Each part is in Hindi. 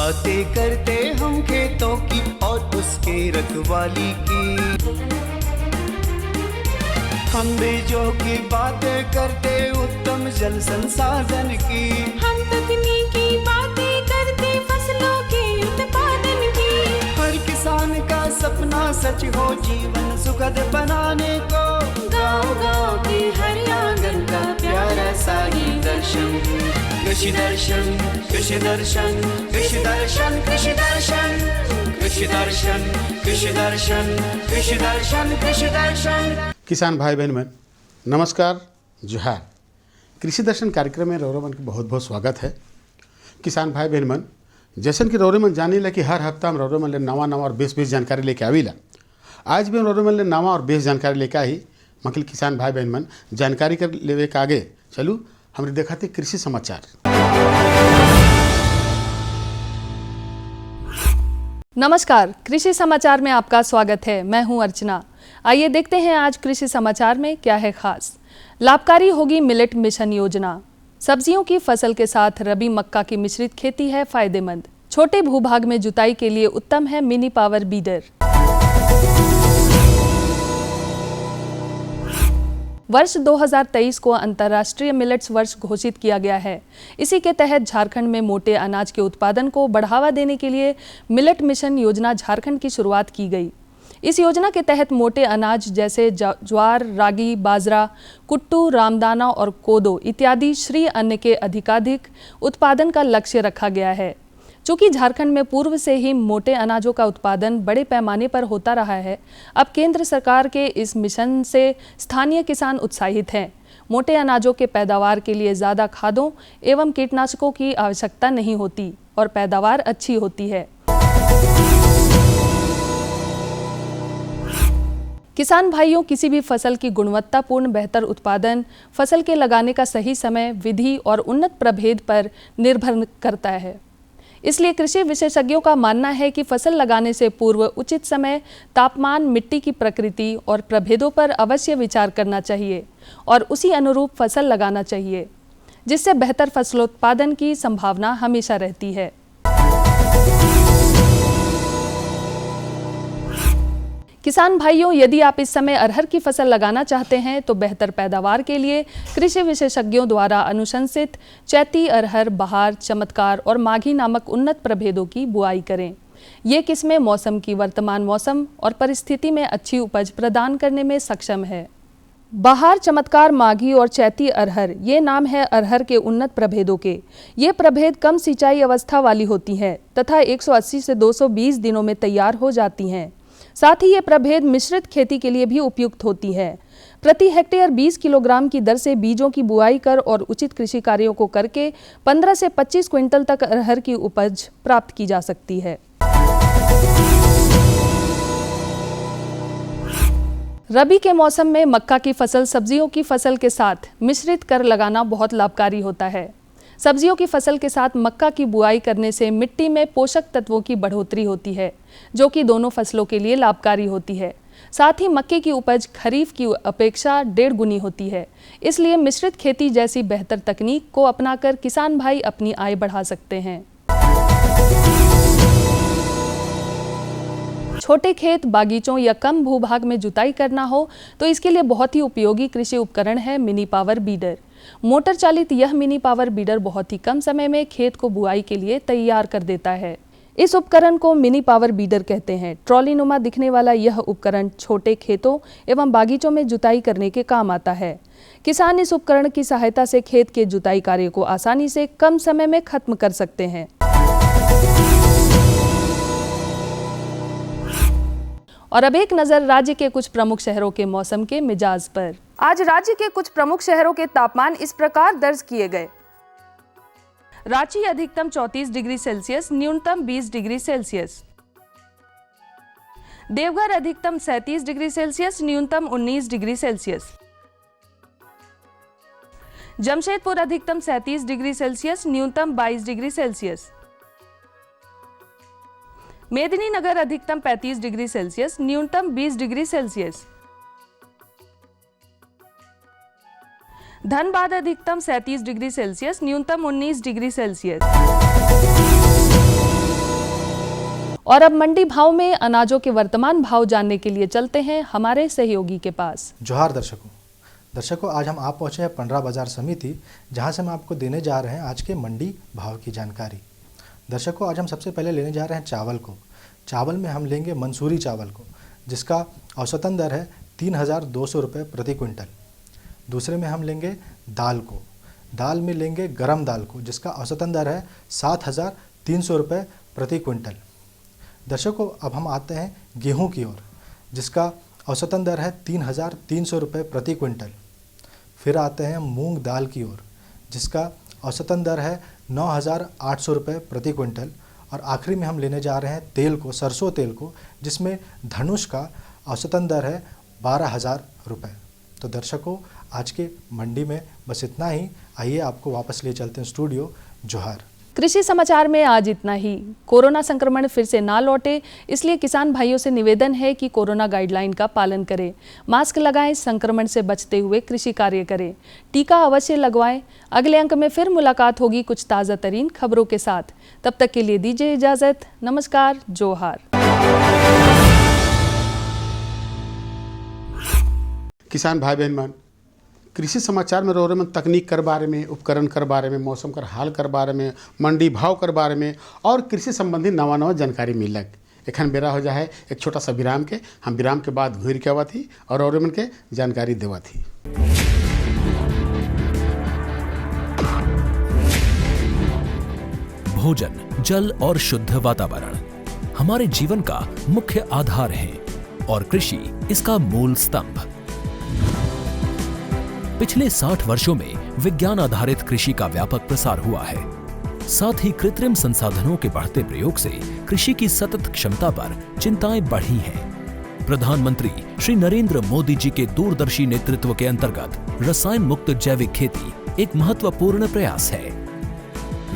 बातें करते हम खेतों की और उसके रखवाली की। हम बीजों की बातें करते उत्तम जल संसाधन की। हम तकनीकी बातें करते फसलों के उत्पादन की। हर किसान का सपना सच हो जीवन सुखद बनाने को। गाँव-गाँव के हर आंगन का प्यारा सा ये दर्शन। कृषि दर्शन, कृषि दर्शन, कृषि दर्शन, कृषि दर्शन, कृषि दर्शन, कृषि दर्शन, कृषि दर्शन, कृषि दर्शन। किसान भाई बहन मन नमस्कार, जोहार। कृषि दर्शन कार्यक्रम में रौरव मन के बहुत बहुत स्वागत है। किसान भाई बहन मन जैसन कि रौरव मन जानी ला कि हर हफ्ता हम रौरव मन ले नवा और बेस जानकारी लेके आवीला। आज भी हम रौरव मन ले नवा और बेस जानकारी लेके आई। मकल किसान भाई बहन मन जानकारी कर लेवे के आगे चलू हमने देखा थे कृषि समाचार। नमस्कार, कृषि समाचार में आपका स्वागत है। मैं हूं अर्चना। आइए देखते हैं आज कृषि समाचार में क्या है खास। लाभकारी होगी मिलेट मिशन योजना। सब्जियों की फसल के साथ रबी मक्का की मिश्रित खेती है फायदेमंद। छोटे भूभाग में जुताई के लिए उत्तम है मिनी पावर बीडर। वर्ष 2023 को अंतर्राष्ट्रीय मिलेट्स वर्ष घोषित किया गया है। इसी के तहत झारखंड में मोटे अनाज के उत्पादन को बढ़ावा देने के लिए मिलेट मिशन योजना झारखंड की शुरुआत की गई। इस योजना के तहत मोटे अनाज जैसे ज्वार, रागी, बाजरा, कुट्टू, रामदाना और कोदो इत्यादि श्री अन्न के अधिकाधिक उत्पादन का लक्ष्य रखा गया है। चूँकि झारखंड में पूर्व से ही मोटे अनाजों का उत्पादन बड़े पैमाने पर होता रहा है, अब केंद्र सरकार के इस मिशन से स्थानीय किसान उत्साहित हैं। मोटे अनाजों के पैदावार के लिए ज़्यादा खादों एवं कीटनाशकों की आवश्यकता नहीं होती और पैदावार अच्छी होती है। किसान भाइयों, किसी भी फसल की गुणवत्तापूर्ण बेहतर उत्पादन फसल के लगाने का सही समय, विधि और उन्नत प्रभेद पर निर्भर करता है। इसलिए कृषि विशेषज्ञों का मानना है कि फसल लगाने से पूर्व उचित समय, तापमान, मिट्टी की प्रकृति और प्रभेदों पर अवश्य विचार करना चाहिए और उसी अनुरूप फसल लगाना चाहिए, जिससे बेहतर फसलोत्पादन की संभावना हमेशा रहती है। किसान भाइयों, यदि आप इस समय अरहर की फसल लगाना चाहते हैं तो बेहतर पैदावार के लिए कृषि विशेषज्ञों द्वारा अनुशंसित चैती अरहर, बहार, चमत्कार और माघी नामक उन्नत प्रभेदों की बुआई करें। ये किस्में मौसम की वर्तमान मौसम और परिस्थिति में अच्छी उपज प्रदान करने में सक्षम है। बहार, चमत्कार, माघी और चैती अरहर ये नाम है अरहर के उन्नत प्रभेदों के। ये प्रभेद कम सिंचाई अवस्था वाली होती हैं तथा 180 से 220 दिनों में तैयार हो जाती हैं। साथ ही ये प्रभेद मिश्रित खेती के लिए भी उपयुक्त होती है। प्रति हेक्टेयर 20 किलोग्राम की दर से बीजों की बुआई कर और उचित कृषि कार्यों को करके 15 से 25 क्विंटल तक अरहर की उपज प्राप्त की जा सकती है। रबी के मौसम में मक्का की फसल सब्जियों की फसल के साथ मिश्रित कर लगाना बहुत लाभकारी होता है। सब्जियों की फसल के साथ मक्का की बुआई करने से मिट्टी में पोषक तत्वों की बढ़ोतरी होती है, जो कि दोनों फसलों के लिए लाभकारी होती है। साथ ही मक्के की उपज खरीफ की अपेक्षा 1.5 गुनी होती है। इसलिए मिश्रित खेती जैसी बेहतर तकनीक को अपनाकर किसान भाई अपनी आय बढ़ा सकते हैं। छोटे खेत, बागीचों या कम भूभाग में जुताई करना हो तो इसके लिए बहुत ही उपयोगी कृषि उपकरण है मिनी पावर बीडर। मोटर चालित यह मिनी पावर बीडर बहुत ही कम समय में खेत को बुआई के लिए तैयार कर देता है। इस उपकरण को मिनी पावर बीडर कहते हैं। ट्रॉली नुमा दिखने वाला यह उपकरण छोटे खेतों एवं बागीचों में जुताई करने के काम आता है। किसान इस उपकरण की सहायता से खेत के जुताई कार्य को आसानी से कम समय में खत्म कर सकते हैं। और अब एक नजर राज्य के कुछ प्रमुख शहरों के मौसम के मिजाज पर। आज राज्य के कुछ प्रमुख शहरों के तापमान इस प्रकार दर्ज किए गए। रांची अधिकतम 34 डिग्री सेल्सियस, न्यूनतम 20 डिग्री सेल्सियस। देवघर अधिकतम 37 डिग्री सेल्सियस, न्यूनतम 19 डिग्री सेल्सियस। जमशेदपुर अधिकतम 37 डिग्री सेल्सियस, न्यूनतम 22 डिग्री सेल्सियस। मेदिनीनगर अधिकतम 35 डिग्री सेल्सियस, न्यूनतम 20 डिग्री सेल्सियस। धनबाद अधिकतम 37 डिग्री सेल्सियस, न्यूनतम 19 डिग्री सेल्सियस। और अब मंडी भाव में अनाजों के वर्तमान भाव जानने के लिए चलते हैं हमारे सहयोगी के पास। जोहार दर्शकों, आज हम आप पहुंचे हैं पंडरा बाजार समिति, जहां से हम आपको देने जा रहे हैं आज के मंडी भाव की जानकारी। दर्शकों, आज हम सबसे पहले लेने जा रहे हैं चावल को। चावल में हम लेंगे मंसूरी चावल को, जिसका औसतन दर है 3,200 रुपये प्रति क्विंटल। दूसरे में हम लेंगे दाल को। दाल में लेंगे गरम दाल को, जिसका औसतन दर है 7,300 रुपये प्रति क्विंटल। दर्शकों, अब हम आते हैं गेहूं की ओर, जिसका औसतन दर है 3,300 रुपये प्रति क्विंटल। फिर आते हैं मूंग दाल की ओर, जिसका औसतन दर है 9,800 रुपये प्रति क्विंटल। और आखिरी में हम लेने जा रहे हैं तेल को, सरसों तेल को, जिसमें धनुष का औसतन दर है 12,000 रुपये। तो दर्शकों, आज के मंडी में बस इतना ही। आइए आपको वापस ले चलते हैं स्टूडियो। जोहार। कृषि समाचार में आज इतना ही। कोरोना संक्रमण फिर से ना लौटे, इसलिए किसान भाइयों से निवेदन है कि कोरोना गाइडलाइन का पालन करें, मास्क लगाएं, संक्रमण से बचते हुए कृषि कार्य करें, टीका अवश्य लगवाएं। अगले अंक में फिर मुलाकात होगी कुछ ताज़ा तरीन खबरों के साथ। तब तक के लिए दीजिए इजाज़त। नमस्कार। जोहार। किसान भाई बहन मन, कृषि समाचार में रोरे मन तकनीक कर बारे में, उपकरण कर बारे में, मौसम कर हाल कर बारे में, मंडी भाव कर बारे में और कृषि संबंधी नवा जानकारी मिलक। एखन बेरा हो जाए एक छोटा सा विराम के। हम विराम के बाद घूर के आवत ही और रोरे मन के जानकारी देवत ही। भोजन, जल और शुद्ध वातावरण हमारे जीवन का मुख्य आधार है और कृषि इसका मूल स्तंभ। पिछले 60 वर्षों में विज्ञान आधारित कृषि का व्यापक प्रसार हुआ है। साथ ही कृत्रिम संसाधनों के बढ़ते प्रयोग से कृषि की सतत क्षमता पर चिंताएं बढ़ी हैं। प्रधानमंत्री श्री नरेंद्र मोदी जी के दूरदर्शी नेतृत्व के अंतर्गत रसायन मुक्त जैविक खेती एक महत्वपूर्ण प्रयास है।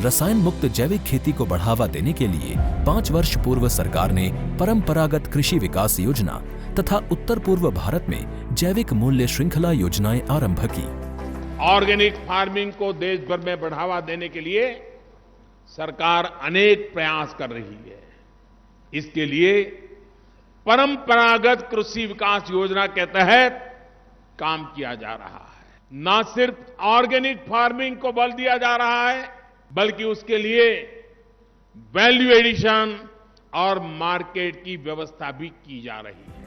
रसायन मुक्त जैविक खेती को बढ़ावा देने के लिए 5 वर्ष पूर्व सरकार ने परंपरागत कृषि विकास योजना तथा उत्तर पूर्व भारत में जैविक मूल्य श्रृंखला योजनाएं आरंभ की। ऑर्गेनिक फार्मिंग को देश भर में बढ़ावा देने के लिए सरकार अनेक प्रयास कर रही है। इसके लिए परंपरागत कृषि विकास योजना के तहत काम किया जा रहा है। न सिर्फ ऑर्गेनिक फार्मिंग को बल दिया जा रहा है, बल्कि उसके लिए वैल्यू एडिशन और मार्केट की व्यवस्था भी की जा रही है।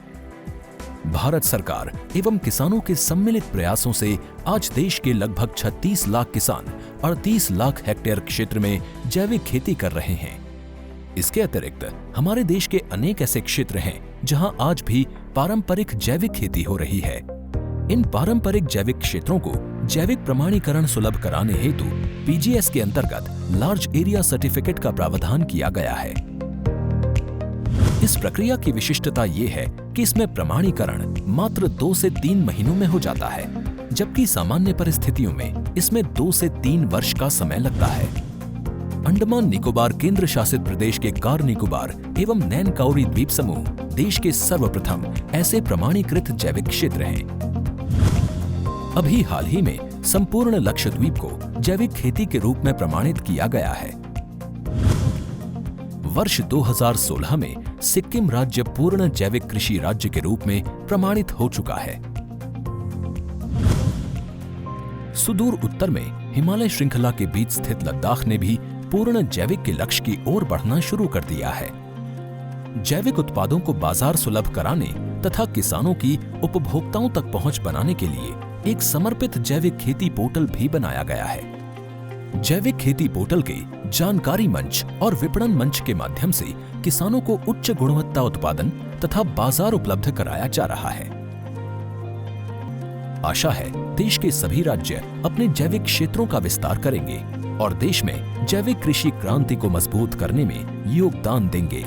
भारत सरकार एवं किसानों के सम्मिलित प्रयासों से आज देश के लगभग 36 लाख किसान 38 लाख हेक्टेयर क्षेत्र में जैविक खेती कर रहे हैं। इसके अतिरिक्त हमारे देश के अनेक ऐसे क्षेत्र हैं जहां आज भी पारंपरिक जैविक खेती हो रही है। इन पारंपरिक जैविक क्षेत्रों को जैविक प्रमाणीकरण सुलभ कराने हेतु पीजीएस के अंतर्गत लार्ज एरिया सर्टिफिकेट का प्रावधान किया गया है। इस प्रक्रिया की विशिष्टता ये है कि इसमें प्रमाणीकरण मात्र 2 से 3 महीनों में हो जाता है, जबकि सामान्य परिस्थितियों में इसमें 2 से 3 वर्ष का समय लगता है। अंडमान निकोबार केंद्र शासित प्रदेश के कार निकोबार एवं नैन काउरी द्वीप समूह देश के सर्वप्रथम ऐसे प्रमाणीकृत जैविक क्षेत्र हैं। अभी हाल ही में संपूर्ण लक्षद्वीप को जैविक खेती के रूप में प्रमाणित किया गया है। वर्ष 2016 में सिक्किम राज्य पूर्ण जैविक कृषि राज्य के रूप में प्रमाणित हो चुका है। सुदूर उत्तर में हिमालय श्रृंखला के बीच स्थित लद्दाख ने भी पूर्ण जैविक के लक्ष्य की ओर बढ़ना शुरू कर दिया है। जैविक उत्पादों को बाजार सुलभ कराने तथा किसानों की उपभोक्ताओं तक पहुंच बनाने के लिए एक समर्पित जैविक खेती पोर्टल भी बनाया गया है। जैविक खेती पोर्टल के जानकारी मंच और विपणन मंच के माध्यम से किसानों को उच्च गुणवत्ता उत्पादन तथा बाजार उपलब्ध कराया जा रहा है। आशा है देश के सभी राज्य अपने जैविक क्षेत्रों का विस्तार करेंगे और देश में जैविक कृषि क्रांति को मजबूत करने में योगदान देंगे।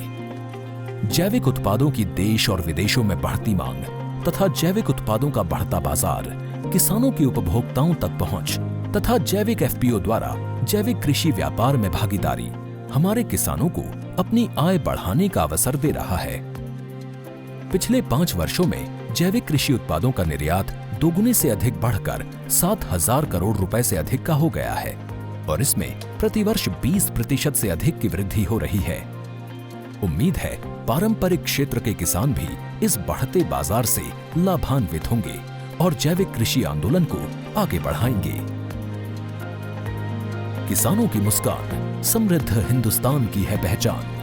जैविक उत्पादों की देश और विदेशों में बढ़ती मांग तथा जैविक उत्पादों का बढ़ता बाजार, किसानों की उपभोक्ताओं तक पहुंच तथा जैविक एफपीओ द्वारा जैविक कृषि व्यापार में भागीदारी हमारे किसानों को अपनी आय बढ़ाने का अवसर दे रहा है। पिछले 5 वर्षों में जैविक कृषि उत्पादों का निर्यात दोगुने से अधिक बढ़कर 7,000 करोड़ रुपए से अधिक का हो गया है। और इसमें प्रतिवर्ष 20% से अधिक की वृद्धि हो रही है। उम्मीद है पारंपरिक क्षेत्र के किसान भी इस बढ़ते बाजार से लाभान्वित होंगे और जैविक कृषि आंदोलन को आगे बढ़ाएंगे। किसानों की मुस्कान समृद्ध हिंदुस्तान की है पहचान।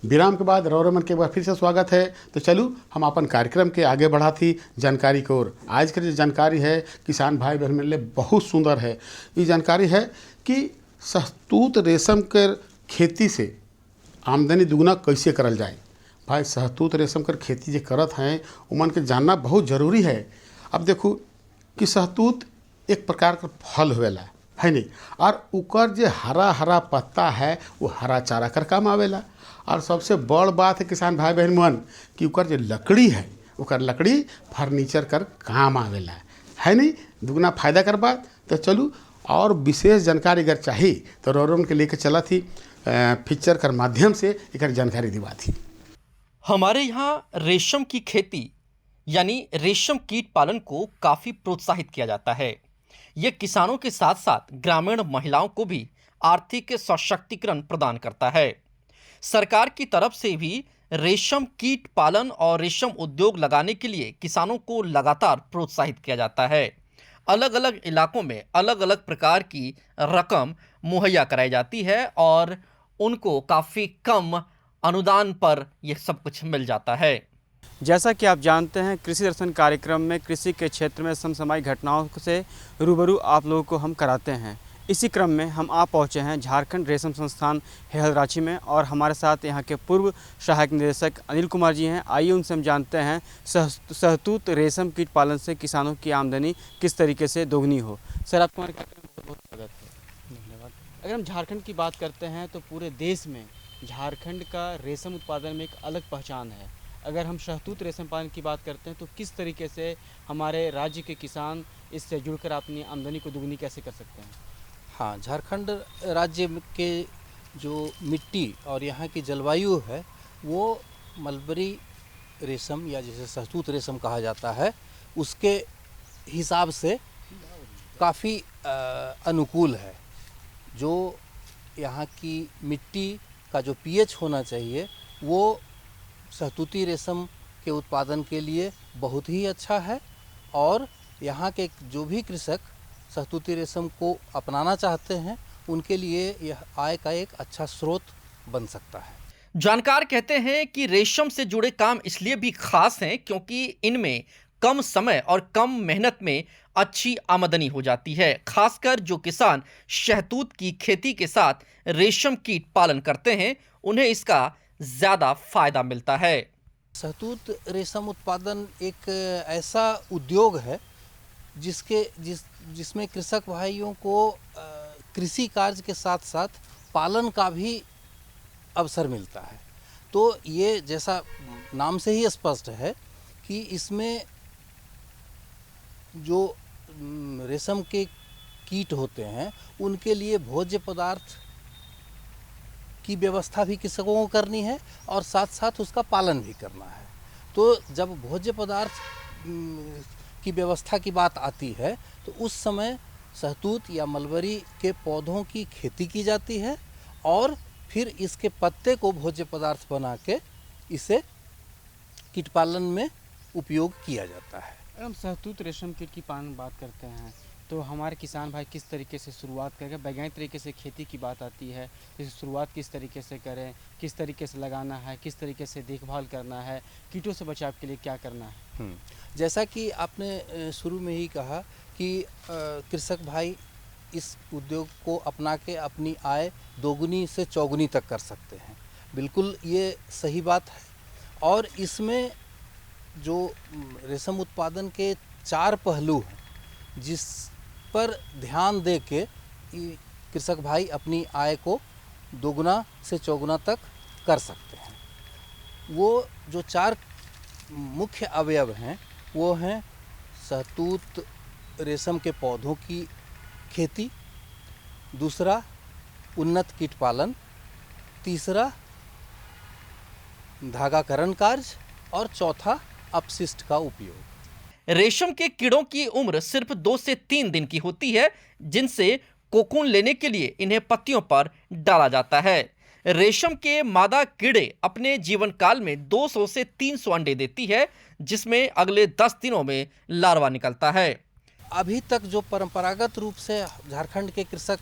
विराम के बाद रौरमन के बाद फिर से स्वागत है। तो चलू हम अपन कार्यक्रम के आगे बढ़ा थी जानकारी की ओर। आज की जो जानकारी है किसान भाई बहन मेरे लिए बहुत सुंदर है। ये जानकारी है कि शहतूत रेशम के खेती से आमदनी दुगना कैसे करल जाए। भाई शहतूत रेशम कर खेती जो करत हैं उमन के जानना बहुत ज़रूरी है। अब देखो कि शहतूत एक प्रकार का फल होवेला है नहीं, और उकर जो हरा हरा पत्ता है वो हरा चारा कर काम आवेला। और सबसे बड़ बात है किसान भाई बहन मन कि उकर जो लकड़ी है उकर लकड़ी फर्नीचर कर काम आवेला है नहीं, दुगना फायदा कर बात। तो चलू और विशेष जानकारी अगर चाहिए तो रौरमन के लेकर चला थी फीचर कर माध्यम से एक जानकारी दिवा थी। हमारे यहाँ रेशम की खेती यानी रेशम कीट पालन को काफ़ी प्रोत्साहित किया जाता है। ये किसानों के साथ साथ ग्रामीण महिलाओं को भी आर्थिक सशक्तिकरण प्रदान करता है। सरकार की तरफ से भी रेशम कीट पालन और रेशम उद्योग लगाने के लिए किसानों को लगातार प्रोत्साहित किया जाता है। अलग अलग इलाकों में अलग अलग प्रकार की रकम मुहैया कराई जाती है और उनको काफ़ी कम अनुदान पर यह सब कुछ मिल जाता है। जैसा कि आप जानते हैं, कृषि दर्शन कार्यक्रम में कृषि के क्षेत्र में समसामयिक घटनाओं से रूबरू आप लोगों को हम कराते हैं। इसी क्रम में हम आ पहुंचे हैं झारखंड रेशम संस्थान हेहलरांची में और हमारे साथ यहाँ के पूर्व सहायक निदेशक अनिल कुमार जी हैं। आइए उनसे हम जानते हैं शहतूत रेशम कीट पालन से किसानों की आमदनी किस तरीके से दोगुनी हो। सर, आपको हमारे कार्यक्रम में बहुत स्वागत है। धन्यवाद। अगर हम झारखंड की बात करते हैं तो पूरे देश में झारखंड का रेशम उत्पादन में एक अलग पहचान है। अगर हम शहतूत रेशम पालन की बात करते हैं तो किस तरीके से हमारे राज्य के किसान इससे जुड़कर अपनी आमदनी को दुगनी कैसे कर सकते हैं? हाँ, झारखंड राज्य के जो मिट्टी और यहाँ की जलवायु है वो मलबरी रेशम या जिसे शहतूत रेशम कहा जाता है उसके हिसाब से काफ़ी अनुकूल है। जो यहाँ की मिट्टी का जो पीएच होना चाहिए वो शहतूती रेशम के उत्पादन के लिए बहुत ही अच्छा है और यहाँ के जो भी कृषक शहतूती रेशम को अपनाना चाहते हैं उनके लिए यह आय का एक अच्छा स्रोत बन सकता है। जानकार कहते हैं कि रेशम से जुड़े काम इसलिए भी खास हैं क्योंकि इनमें कम समय और कम मेहनत में अच्छी आमदनी हो जाती है। खासकर जो किसान शहतूत की खेती के साथ रेशम कीट पालन करते हैं उन्हें इसका ज़्यादा फायदा मिलता है। शहतूत रेशम उत्पादन एक ऐसा उद्योग है जिसमें कृषक भाइयों को कृषि कार्य के साथ साथ पालन का भी अवसर मिलता है। तो ये जैसा नाम से ही स्पष्ट है कि इसमें जो रेशम के कीट होते हैं उनके लिए भोज्य पदार्थ की व्यवस्था भी कृषकों को करनी है और साथ साथ उसका पालन भी करना है। तो जब भोज्य पदार्थ की व्यवस्था की बात आती है तो उस समय शहतूत या मलबरी के पौधों की खेती की जाती है और फिर इसके पत्ते को भोज्य पदार्थ बना के इसे कीट पालन में उपयोग किया जाता है। अगर हम शहतूत रेशम कीट की पालन बात करते हैं तो हमारे किसान भाई किस तरीके से शुरुआत करेंगे? वैज्ञानिक तरीके से खेती की बात आती है, जैसे शुरुआत किस तरीके से करें, किस तरीके से लगाना है, किस तरीके से देखभाल करना है, कीटों से बचाव के लिए क्या करना है? जैसा कि आपने शुरू में ही कहा कि कृषक भाई इस उद्योग को अपना के अपनी आय दोगुनी से चौगुनी तक कर सकते हैं। बिल्कुल ये सही बात है और इसमें जो रेशम उत्पादन के 4 पहलू हैं जिस पर ध्यान दे के कृषक भाई अपनी आय को दोगुना से चौगुना तक कर सकते हैं। वो जो 4 मुख्य अवयव हैं वो हैं शहतूत रेशम के पौधों की खेती, दूसरा उन्नत कीट पालन, तीसरा धागाकरण कार्य और चौथा अपशिष्ट का उपयोग। रेशम के कीड़ों की उम्र सिर्फ 2 से 3 दिन की होती है, जिनसे कोकून लेने के लिए इन्हें पत्तियों पर डाला जाता है। रेशम के मादा कीड़े अपने जीवन काल में 200 से 300 अंडे देती है, जिसमें अगले 10 दिनों में लार्वा निकलता है। अभी तक जो परंपरागत रूप से झारखंड के कृषक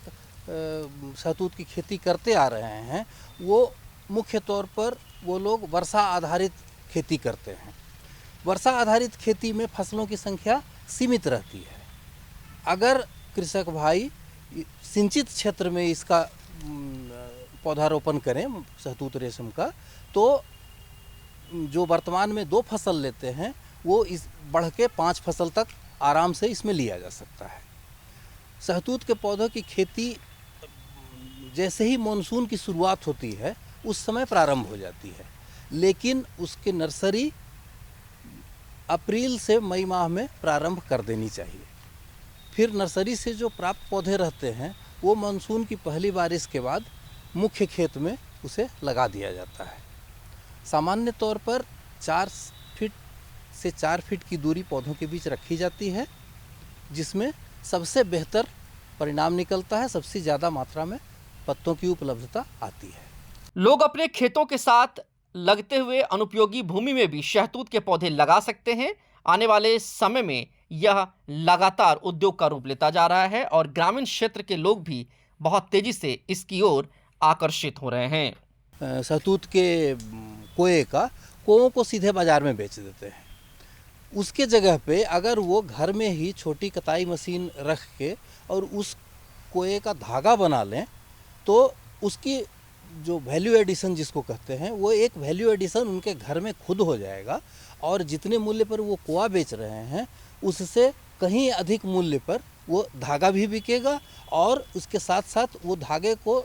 शहतूत की खेती करते आ रहे हैं, वो मुख्य तौर पर वो लोग वर्षा आधारित खेती करते हैं। वर्षा आधारित खेती में फसलों की संख्या सीमित रहती है। अगर कृषक भाई सिंचित क्षेत्र में इसका पौधारोपण करें शहतूत रेशम का, तो जो वर्तमान में 2 फसल लेते हैं वो इस बढ़ के 5 फसल तक आराम से इसमें लिया जा सकता है। शहतूत के पौधों की खेती जैसे ही मानसून की शुरुआत होती है उस समय प्रारंभ हो जाती है, लेकिन उसके नर्सरी अप्रैल से मई माह में प्रारंभ कर देनी चाहिए। फिर नर्सरी से जो प्राप्त पौधे रहते हैं वो मानसून की पहली बारिश के बाद मुख्य खेत में उसे लगा दिया जाता है। सामान्य तौर पर 4 फीट से 4 फीट की दूरी पौधों के बीच रखी जाती है, जिसमें सबसे बेहतर परिणाम निकलता है, सबसे ज़्यादा मात्रा में पत्तों की उपलब्धता आती है। लोग अपने खेतों के साथ लगते हुए अनुपयोगी भूमि में भी शहतूत के पौधे लगा सकते हैं। आने वाले समय में यह लगातार उद्योग का रूप लेता जा रहा है और ग्रामीण क्षेत्र के लोग भी बहुत तेजी से इसकी ओर आकर्षित हो रहे हैं। शहतूत के कोओं को सीधे बाजार में बेच देते हैं। उसके जगह पे अगर वो घर में ही छोटी कताई मशीन रख के और उस कोए का धागा बना लें, तो उसकी जो वैल्यू एडिशन जिसको कहते हैं, वो एक वैल्यू एडिशन उनके घर में खुद हो जाएगा और जितने मूल्य पर वो कोआ बेच रहे हैं उससे कहीं अधिक मूल्य पर वो धागा भी बिकेगा और उसके साथ साथ वो धागे को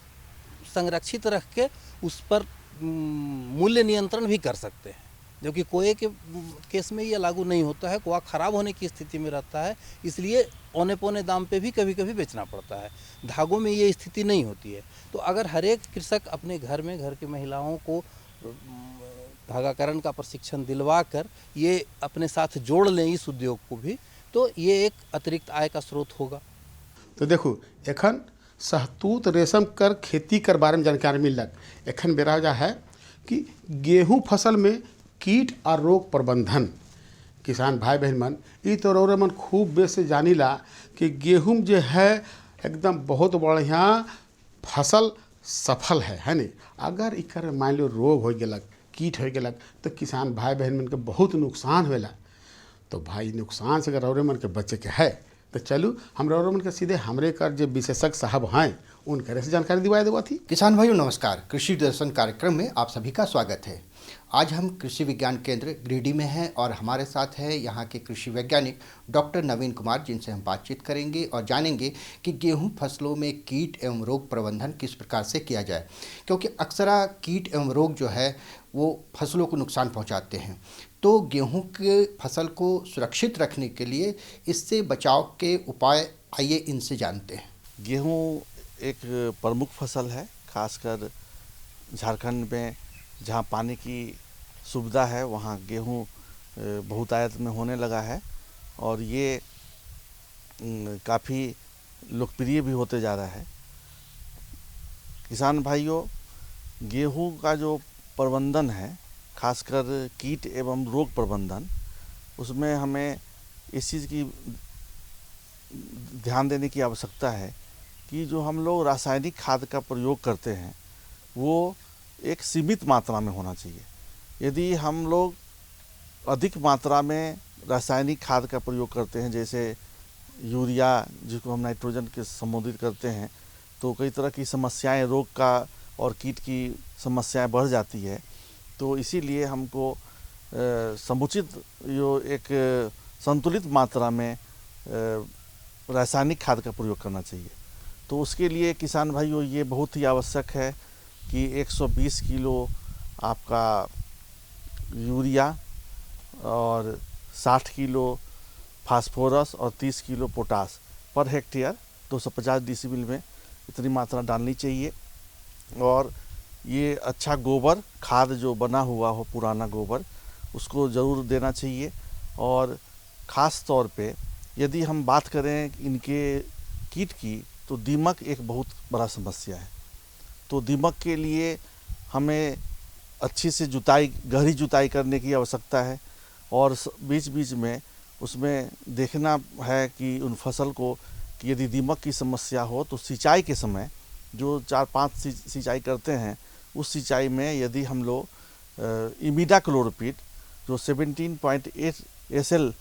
संरक्षित रख के उस पर मूल्य नियंत्रण भी कर सकते हैं, जो कि कोए के केस में ये लागू नहीं होता है। कोआ खराब होने की स्थिति में रहता है, इसलिए औने पौने दाम पे भी कभी कभी बेचना पड़ता है। धागों में ये स्थिति नहीं होती है। तो अगर हर एक कृषक अपने घर में घर की महिलाओं को धागाकरण का प्रशिक्षण दिलवा कर ये अपने साथ जोड़ लें इस उद्योग को भी, तो ये एक अतिरिक्त आय का स्रोत होगा। तो देखो एखन शहतूत रेशम कर खेती कर बारे में जानकारी मिलक। एखन बेरा जा है कि गेहूं फसल में कीट और रोग प्रबंधन किसान भाई बहन मन ई तो रौरे मन खूब बेस से जानीला कि गेहूं जो है एकदम बहुत बढ़िया फसल सफल है नहीं। अगर इकर मान लो रोग हो गलक, कीट हो गलक, तो किसान भाई बहन मन के बहुत नुकसान होला। तो भाई नुकसान से अगर रौरे मन के बचे के है तो चलू हम रौरे मन के सीधे हमरे कर जो विशेषज्ञ साहब हैं उनके से जानकारी दिवाए देवा थी। किसान भाइयों नमस्कार, कृषि दर्शन कार्यक्रम में आप सभी का स्वागत है। आज हम कृषि विज्ञान केंद्र गिरिडीह में हैं और हमारे साथ है यहाँ के कृषि वैज्ञानिक डॉक्टर नवीन कुमार, जिनसे हम बातचीत करेंगे और जानेंगे कि गेहूं फसलों में कीट एवं रोग प्रबंधन किस प्रकार से किया जाए, क्योंकि अक्सर कीट एवं रोग जो है वो फसलों को नुकसान पहुँचाते हैं। तो गेहूं के फसल को सुरक्षित रखने के लिए इससे बचाव के उपाय आइए इनसे जानते हैं। गेहूं एक प्रमुख फसल है, खासकर झारखंड में जहां पानी की सुविधा है वहां गेहूं बहुतायत में होने लगा है और ये काफ़ी लोकप्रिय भी होते जा रहा है। किसान भाइयों, गेहूं का जो प्रबंधन है, खासकर कीट एवं रोग प्रबंधन, उसमें हमें इस चीज़ की ध्यान देने की आवश्यकता है कि जो हम लोग रासायनिक खाद का प्रयोग करते हैं वो एक सीमित मात्रा में होना चाहिए। यदि हम लोग अधिक मात्रा में रासायनिक खाद का प्रयोग करते हैं, जैसे यूरिया जिसको हम नाइट्रोजन के संबोधित करते हैं, तो कई तरह की समस्याएं, रोग का और कीट की समस्याएं बढ़ जाती है। तो इसीलिए हमको समुचित जो एक संतुलित मात्रा में रासायनिक खाद का प्रयोग करना चाहिए। तो उसके लिए किसान भाइयों ये बहुत ही आवश्यक है कि 120 किलो आपका यूरिया और 60 किलो फास्फोरस और 30 kilo potash per hectare 250 decibel में इतनी मात्रा डालनी चाहिए। और ये अच्छा गोबर खाद जो बना हुआ हो, पुराना गोबर, उसको ज़रूर देना चाहिए। और ख़ास तौर पे यदि हम बात करें इनके कीट की, तो दीमक एक बहुत बड़ा समस्या है। तो दीमक के लिए हमें अच्छी से जुताई, गहरी जुताई करने की आवश्यकता है और बीच बीच में उसमें देखना है कि उन फसल को कि यदि दीमक की समस्या हो तो सिंचाई के समय जो 4-5 सिंचाई करते हैं उस सिंचाई में यदि हम लोग इमिडाक्लोप्रिड जो 17.8 SL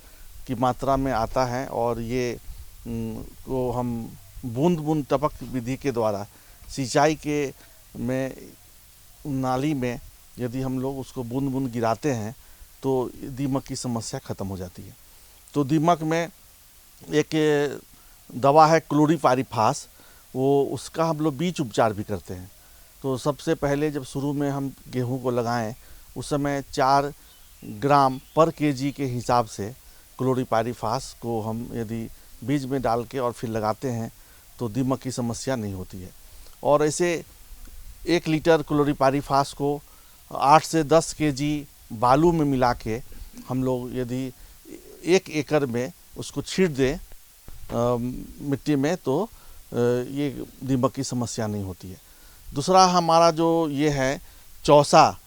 की मात्रा में आता है और ये को हम बूंद बूंद टपक विधि के द्वारा सिंचाई के में नाली में यदि हम लोग उसको बूंद बूंद गिराते हैं तो दीमक की समस्या ख़त्म हो जाती है। तो दीमक में एक दवा है क्लोरीपाइरीफास, वो उसका हम लोग बीज उपचार भी करते हैं। तो सबसे पहले जब शुरू में हम गेहूं को लगाएं उस समय 4 ग्राम पर kg के हिसाब से क्लोरीपाइरीफास को हम यदि बीज में डाल के और फिर लगाते हैं तो दीमक की समस्या नहीं होती है। और ऐसे 1 लीटर क्लोरीपाइरीफास को 8 से 10 kg बालू में मिला के हम लोग यदि 1 एकड़ में उसको छींट दें मिट्टी में तो ये दीमक की समस्या नहीं होती है। दूसरा हमारा जो ये है चौसा,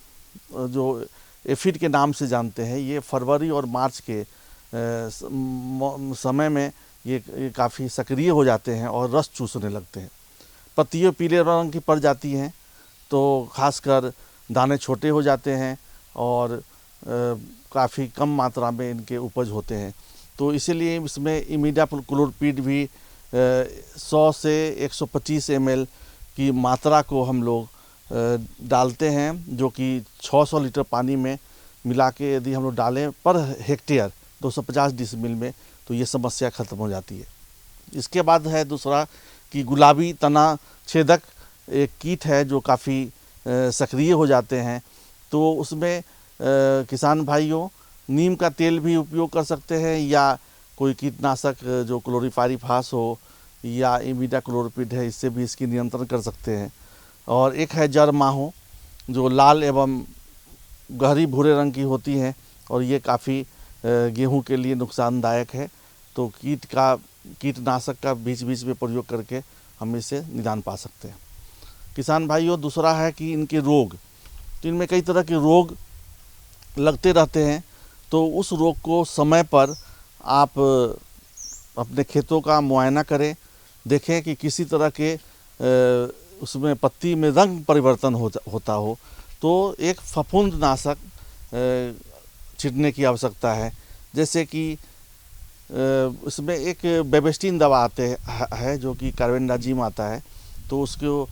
जो एफिड के नाम से जानते हैं, ये फरवरी और मार्च के समय में ये काफ़ी सक्रिय हो जाते हैं और रस चूसने लगते हैं। पत्तियाँ पीले रंग की पड़ जाती हैं तो खासकर दाने छोटे हो जाते हैं और काफ़ी कम मात्रा में इनके उपज होते हैं। तो इसीलिए इसमें इमिडाक्लोप्रिड भी 100 से 125 ml की मात्रा को हम लोग डालते हैं, जो कि 600 लीटर पानी में मिला के यदि हम लोग डालें पर हेक्टेयर 250 डिसमिल में तो ये समस्या ख़त्म हो जाती है। इसके बाद है दूसरा कि गुलाबी तना छेदक एक कीट है जो काफ़ी सक्रिय हो जाते हैं। तो उसमें किसान भाइयों नीम का तेल भी उपयोग कर सकते हैं या कोई कीटनाशक जो क्लोरीपाइरीफास हो या इमिडाक्लोप्रिड है, इससे भी इसकी नियंत्रण कर सकते हैं। और एक है जड़ माहो जो लाल एवं गहरी भूरे रंग की होती हैं और ये काफ़ी गेहूं के लिए नुकसानदायक है। तो कीटनाशक का बीच बीच में प्रयोग करके हम इससे निदान पा सकते हैं। किसान भाइयों दूसरा है कि इनके रोग, तो इनमें कई तरह के रोग लगते रहते हैं। तो उस रोग को समय पर आप अपने खेतों का मुआयना करें, देखें कि किसी तरह के उसमें पत्ती में रंग परिवर्तन होता हो तो एक फफूंदनाशक छिड़कने की आवश्यकता है। जैसे कि उसमें एक बेबेस्टिन दवा आते है जो कि कार्बेंडाजिम आता है, तो उसको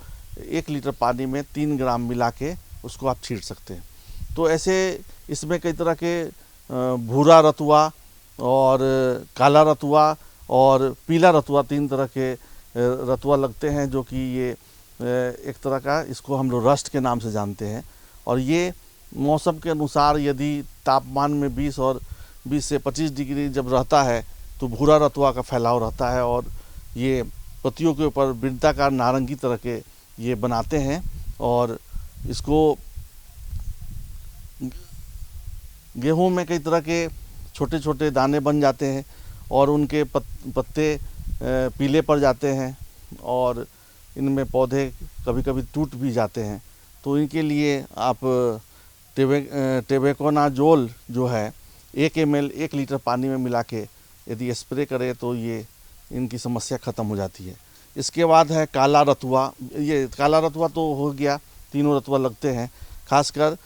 1 लीटर पानी में 3 ग्राम मिला के उसको आप छींट सकते हैं। तो ऐसे इसमें कई तरह के भूरा रतुआ और काला रतुआ और पीला रतुआ 3 तरह के रतुआ लगते हैं, जो कि ये एक तरह का इसको हम लोग रस्ट के नाम से जानते हैं। और ये मौसम के अनुसार यदि तापमान में 20 से 25 डिग्री जब रहता है तो भूरा रतुआ का फैलाव रहता है और ये पत्तियों के ऊपर वृत्ताकार नारंगी तरह के ये बनाते हैं और इसको गेहूं में कई तरह के छोटे छोटे दाने बन जाते हैं और उनके पत्ते पीले पड़ जाते हैं और इनमें पौधे कभी कभी टूट भी जाते हैं। तो इनके लिए आप टेबेकोनाजोल जो है 1 ml 1 लीटर पानी में मिला के यदि स्प्रे करें तो ये इनकी समस्या ख़त्म हो जाती है। इसके बाद है काला रतुआ। ये काला रतुआ तो हो गया, तीनों रतुआ लगते हैं, खासकर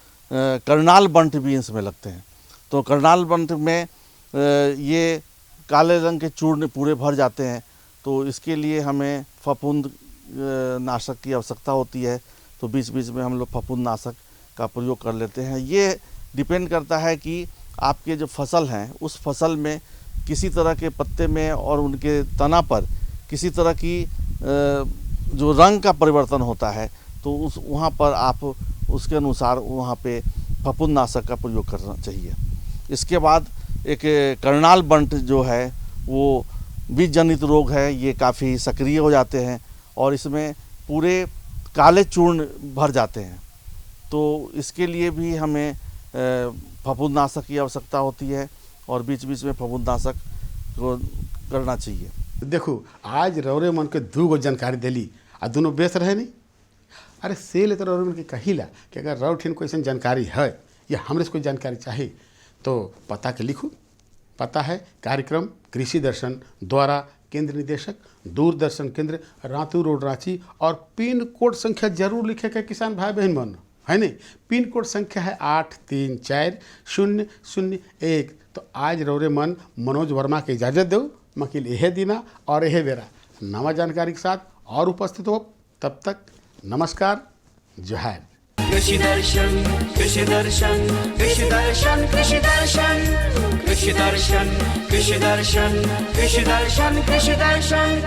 करनाल बंट भी इसमें लगते हैं। तो करनाल बंट में ये काले रंग के चूर्ण पूरे भर जाते हैं, तो इसके लिए हमें फफूंद नाशक की आवश्यकता होती है। तो बीच बीच में हम लोग फफूंद नाशक का प्रयोग कर लेते हैं। ये डिपेंड करता है कि आपके जो फसल हैं उस फसल में किसी तरह के पत्ते में और उनके तना पर किसी तरह की जो रंग का परिवर्तन होता है, तो उस वहाँ पर आप उसके अनुसार वहाँ पे फफूंदनाशक का प्रयोग करना चाहिए। इसके बाद एक करनाल बंट जो है वो बीज जनित रोग है, ये काफ़ी सक्रिय हो जाते हैं और इसमें पूरे काले चूर्ण भर जाते हैं। तो इसके लिए भी हमें फफूंदनाशक की आवश्यकता होती है और बीच बीच में फफूंदनाशक को करना चाहिए। देखो आज रौरे मन के 2 गो जानकारी दिली आ दोनों बेस रहे नहीं। अरे से ले तो रौरे मन के कहिला कि अगर रौठिन कोई ऐसी जानकारी है या हमरे से कोई जानकारी चाहिए तो पता के लिखू। पता है कार्यक्रम कृषि दर्शन द्वारा केंद्र निदेशक दूरदर्शन केंद्र रातू रोड रांची और पिन कोड संख्या जरूर लिखे के किसान भाई बहन मन है नहीं। पिन कोड संख्या है 834001। तो आज रौरे मन मनोज वर्मा के इजाज़त दो मकील यह दिना और यह बेरा नवा जानकारी के साथ और उपस्थित हो। तब तक नमस्कार, जोहार। कृषि दर्शन कृषि दर्शन कृषि दर्शन कृषि दर्शन कृषि दर्शन कृषि दर्शन कृषि दर्शन कृषि दर्शन।